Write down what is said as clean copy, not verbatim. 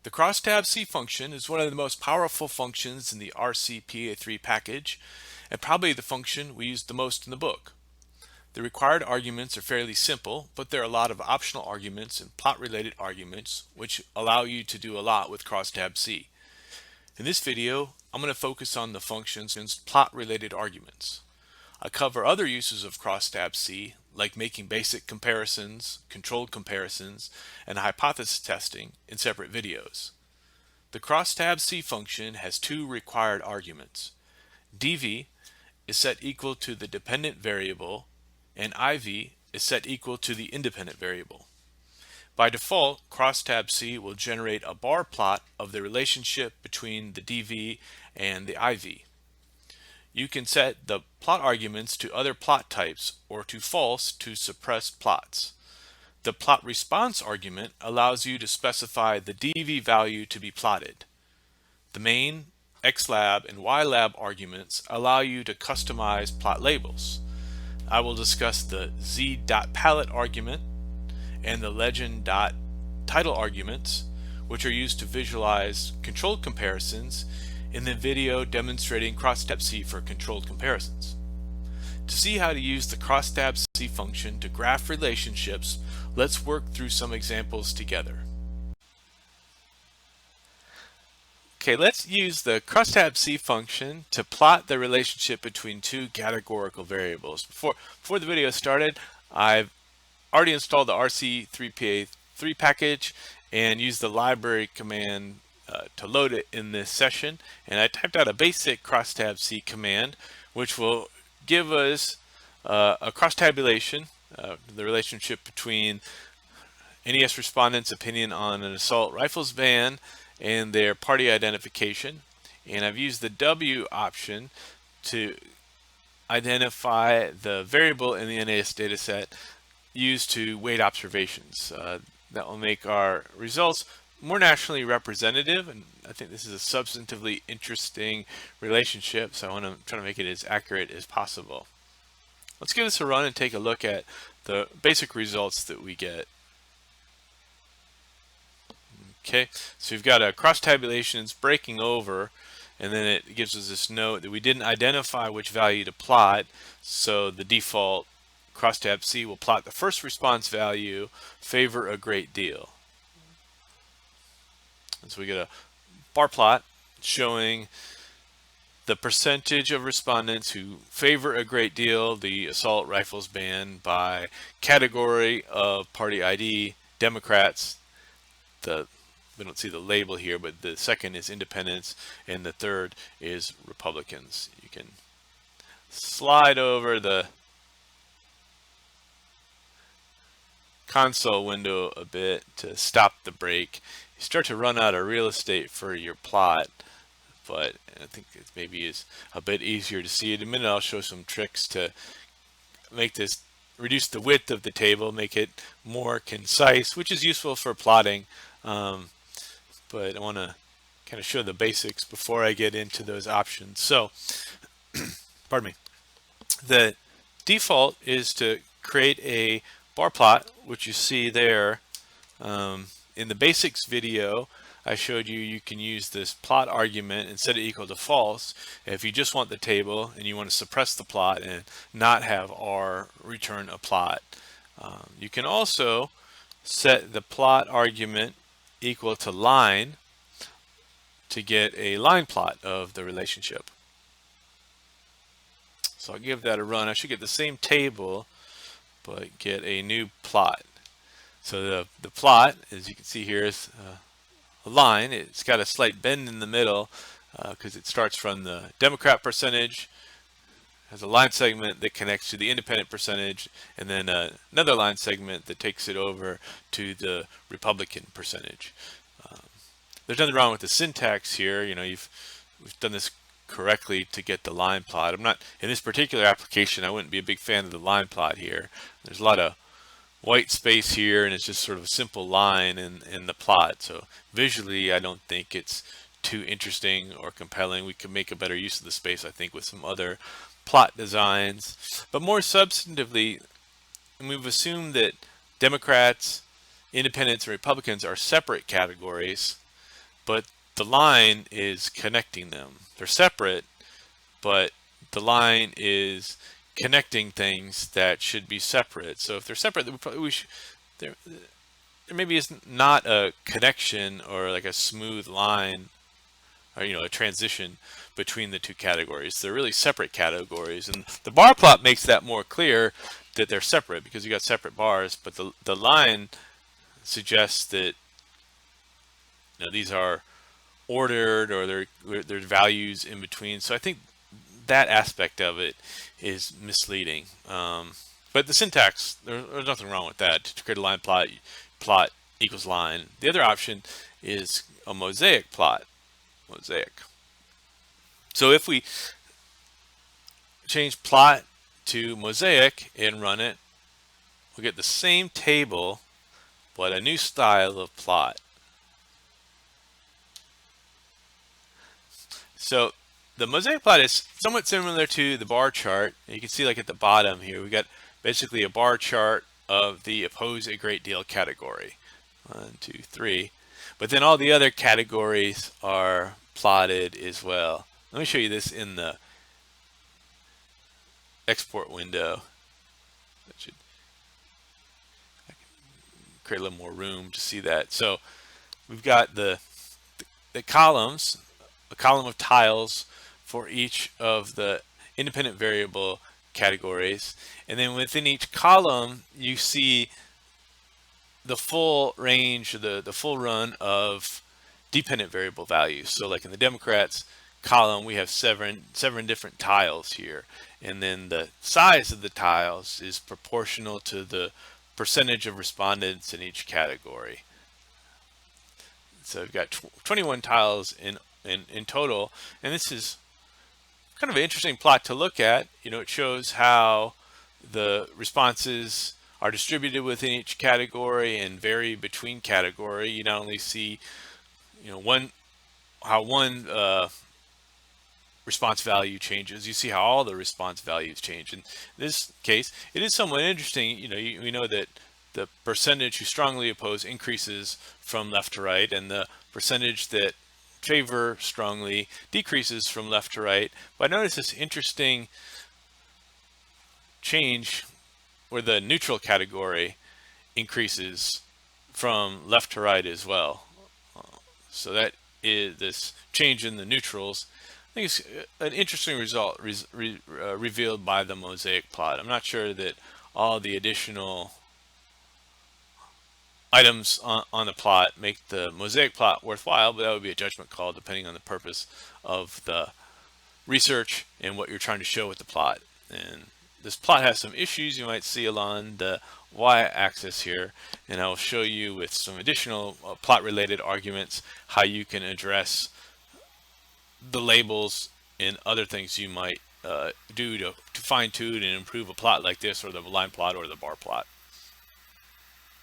The cross-tabC function is one of the most powerful functions in the RCPA3 package, and probably the function we use the most in the book. The required arguments are fairly simple, but there are a lot of optional arguments and plot-related arguments which allow you to do a lot with cross-tabC. In this video, I'm going to focus on the function's plot-related arguments. I cover other uses of cross-tabC, like making basic comparisons, controlled comparisons, and hypothesis testing in separate videos. The cross-tabC function has two required arguments. dv is set equal to the dependent variable, and iv is set equal to the independent variable. By default, cross-tabC will generate a bar plot of the relationship between the dv and the iv. You can set the plot arguments to other plot types or to false to suppress plots. The plot response argument allows you to specify the dv value to be plotted. The main, xlab, and ylab arguments allow you to customize plot labels. I will discuss the z.palette argument and the legend.title arguments, which are used to visualize controlled comparisons, in the video demonstrating cross-tabC for controlled comparisons. To see how to use the cross-tabC function to graph relationships, let's work through some examples together. Okay, let's use the cross-tabC function to plot the relationship between two categorical variables. Before the video started, I've already installed the RCPA3 package and used the library command to load it in this session, and I typed out a basic cross-tabC command which will give us a cross-tabulation, the relationship between NES respondents' opinion on an assault rifles ban and their party identification. And I've used the W option to identify the variable in the NAS dataset used to weight observations. That will make our results more nationally representative, and I think this is a substantively interesting relationship, so I want to try to make it as accurate as possible. Let's give this a run and take a look at the basic results that we get. Okay, so we've got a cross-tabulations breaking over, and then it gives us this note that we didn't identify which value to plot, so the default cross-tabC will plot the first response value, favor a great deal. And so we get a bar plot showing the percentage of respondents who favor a great deal the assault rifles ban by category of party ID, Democrats. We don't see the label here, but the second is independents, and the third is Republicans. You can slide over the console window a bit to stop the break. You start to run out of real estate for your plot, but I think it maybe is a bit easier to see. In a minute I'll show some tricks to make this, reduce the width of the table, make it more concise, which is useful for plotting, but I want to kind of show the basics before I get into those options. So pardon me, the default is to create a bar plot, which you see there. In the basics video, I showed you can use this plot argument and set it equal to false if you just want the table and you want to suppress the plot and not have R return a plot. You can also set the plot argument equal to line to get a line plot of the relationship. So I'll give that a run. I should get the same table but get a new plot. So the plot, as you can see here, is a line. It's got a slight bend in the middle because it starts from the Democrat percentage, has a line segment that connects to the independent percentage, and then another line segment that takes it over to the Republican percentage. There's nothing wrong with the syntax here. You know, we've done this correctly to get the line plot. I'm not, in this particular application, I wouldn't be a big fan of the line plot here. There's a lot of white space here, and it's just sort of a simple line in the plot. So visually, I don't think it's too interesting or compelling. We could make a better use of the space, I think, with some other plot designs. But more substantively, and we've assumed that Democrats, Independents, and Republicans are separate categories. but the line is connecting them. They're separate, but the line is connecting things that should be separate. So if they're separate, there maybe is not a connection or like a smooth line, or a transition between the two categories. They're really separate categories, and the bar plot makes that more clear that they're separate because you got separate bars. But the line suggests that these are ordered, or there's values in between. So I think that aspect of it is misleading. But the syntax, there's nothing wrong with that. To create a line plot, plot equals line. The other option is a mosaic plot. Mosaic. So if we change plot to mosaic and run it, we'll get the same table, but a new style of plot. So the mosaic plot is somewhat similar to the bar chart. You can see like at the bottom here, we got basically a bar chart of the oppose a great deal category. 1, 2, 3. But then all the other categories are plotted as well. Let me show you this in the export window. That should create a little more room to see that. So we've got the columns, a column of tiles for each of the independent variable categories, and then within each column you see the full range, the full run of dependent variable values. So like in the Democrats column, we have seven different tiles here, and then the size of the tiles is proportional to the percentage of respondents in each category. So we've got 21 tiles in total, and this is kind of an interesting plot to look at. It shows how the responses are distributed within each category and vary between category. You not only see how one response value changes, you see how all the response values change. In this case, it is somewhat interesting. We know that the percentage who strongly oppose increases from left to right, and the percentage that favor strongly decreases from left to right. But I notice this interesting change where the neutral category increases from left to right as well. So that is this change in the neutrals. I think it's an interesting result revealed by the mosaic plot. I'm not sure that all the additional items on the plot make the mosaic plot worthwhile, but that would be a judgment call depending on the purpose of the research and what you're trying to show with the plot. And this plot has some issues you might see along the y-axis here, and I'll show you with some additional plot-related arguments how you can address the labels and other things you might do to fine-tune and improve a plot like this, or the line plot or the bar plot.